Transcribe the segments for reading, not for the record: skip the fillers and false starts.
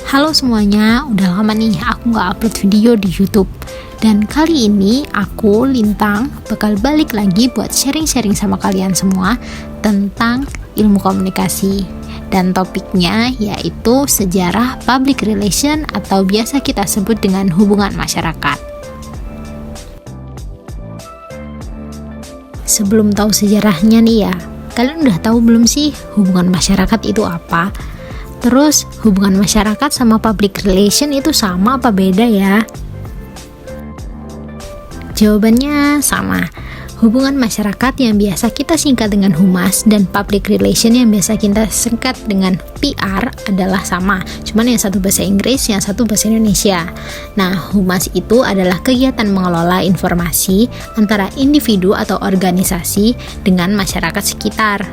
Halo semuanya, udah lama nih aku gak upload video di YouTube. Dan kali ini aku, Lintang, bakal balik lagi buat sharing-sharing sama kalian semua tentang ilmu komunikasi. Dan topiknya yaitu sejarah public relation atau biasa kita sebut dengan hubungan masyarakat. Sebelum tahu sejarahnya nih ya, kalian udah tahu belum sih hubungan masyarakat itu apa? Terus hubungan masyarakat sama public relation itu sama apa beda ya? Jawabannya sama. Hubungan masyarakat yang biasa kita singkat dengan humas dan public relation yang biasa kita singkat dengan PR adalah sama. Cuman yang satu bahasa Inggris, yang satu bahasa Indonesia. Nah, humas itu adalah kegiatan mengelola informasi antara individu atau organisasi dengan masyarakat sekitar.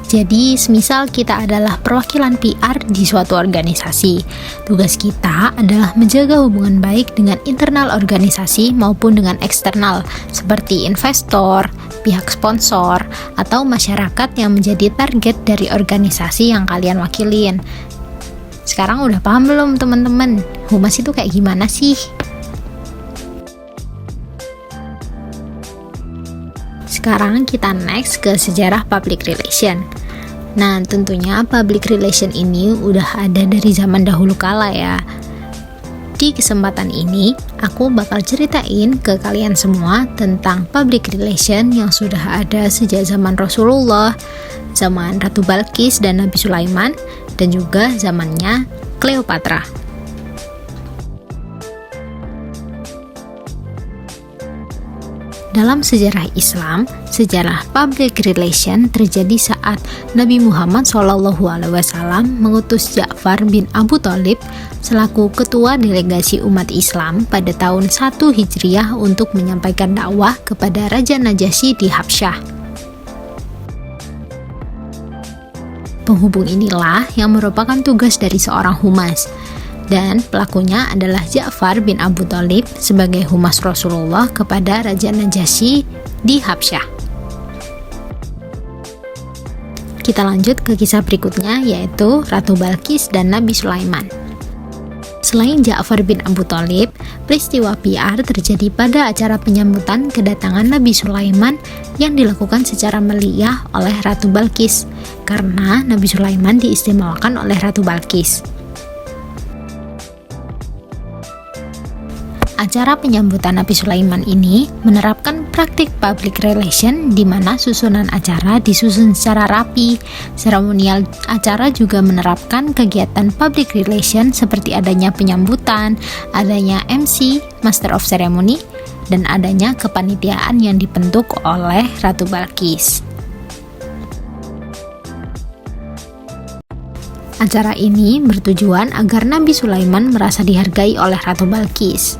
Jadi, semisal kita adalah perwakilan PR di suatu organisasi, tugas kita adalah menjaga hubungan baik dengan internal organisasi maupun dengan eksternal, seperti investor, pihak sponsor, atau masyarakat yang menjadi target dari organisasi yang kalian wakilin. Sekarang udah paham belum teman-teman? Humas itu kayak gimana sih? Sekarang kita next ke sejarah public relation. Nah, tentunya public relation ini udah ada dari zaman dahulu kala ya. Di kesempatan ini, aku bakal ceritain ke kalian semua tentang public relation yang sudah ada sejak zaman Rasulullah, zaman Ratu Balkis dan Nabi Sulaiman, dan juga zamannya Cleopatra. Dalam sejarah Islam, sejarah public relation terjadi saat Nabi Muhammad SAW mengutus Ja'far bin Abu Thalib selaku ketua delegasi umat Islam pada tahun 1 Hijriah untuk menyampaikan dakwah kepada Raja Najasyi di Habsyah. Penghubung inilah yang merupakan tugas dari seorang humas. Dan pelakunya adalah Ja'far bin Abu Thalib sebagai humas Rasulullah kepada Raja Najasyi di Habsyah. Kita lanjut ke kisah berikutnya, yaitu Ratu Balkis dan Nabi Sulaiman. Selain Ja'far bin Abu Thalib, peristiwa PR terjadi pada acara penyambutan kedatangan Nabi Sulaiman yang dilakukan secara meriah oleh Ratu Balkis, karena Nabi Sulaiman diistimewakan oleh Ratu Balkis. Acara penyambutan Nabi Sulaiman ini menerapkan praktik public relation di mana susunan acara disusun secara rapi. Seremonial acara juga menerapkan kegiatan public relation seperti adanya penyambutan, adanya MC, Master of Ceremony, dan adanya kepanitiaan yang dibentuk oleh Ratu Balkis. Acara ini bertujuan agar Nabi Sulaiman merasa dihargai oleh Ratu Balkis.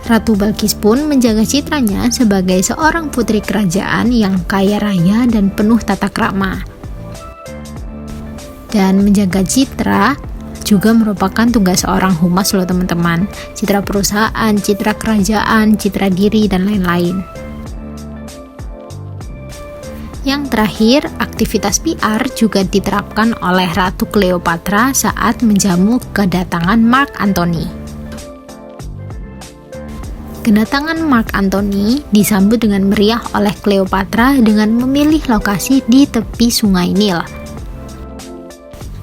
Ratu Balkis pun menjaga citranya sebagai seorang putri kerajaan yang kaya raya dan penuh tata krama. Dan menjaga citra juga merupakan tugas seorang humas loh teman-teman. Citra perusahaan, citra kerajaan, citra diri, dan lain-lain. Yang terakhir, aktivitas PR juga diterapkan oleh Ratu Cleopatra saat menjamu kedatangan Mark Antony. Kedatangan Mark Antony disambut dengan meriah oleh Cleopatra dengan memilih lokasi di tepi Sungai Nil.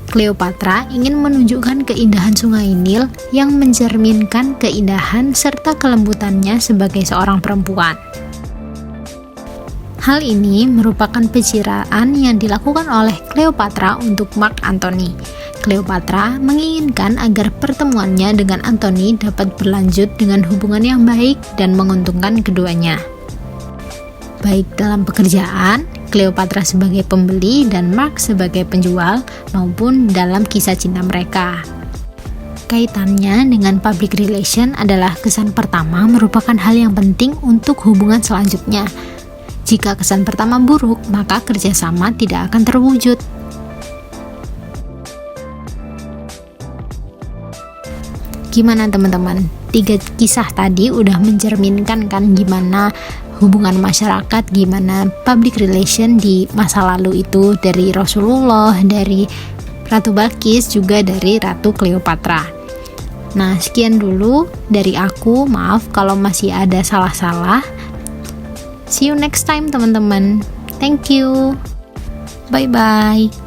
Cleopatra ingin menunjukkan keindahan Sungai Nil yang mencerminkan keindahan serta kelembutannya sebagai seorang perempuan. Hal ini merupakan pencitraan yang dilakukan oleh Cleopatra untuk Mark Antony. Cleopatra menginginkan agar pertemuannya dengan Antony dapat berlanjut dengan hubungan yang baik dan menguntungkan keduanya. Baik dalam pekerjaan, Cleopatra sebagai pembeli dan Mark sebagai penjual, maupun dalam kisah cinta mereka. Kaitannya dengan public relation adalah kesan pertama merupakan hal yang penting untuk hubungan selanjutnya. Jika kesan pertama buruk, maka kerjasama tidak akan terwujud. Gimana teman-teman? 3 kisah tadi udah mencerminkan kan gimana hubungan masyarakat, gimana public relation di masa lalu itu dari Rasulullah, dari Ratu Balkis, juga dari Ratu Cleopatra. Nah, sekian dulu dari aku. Maaf kalau masih ada salah-salah. See you next time teman-teman. Thank you. Bye-bye.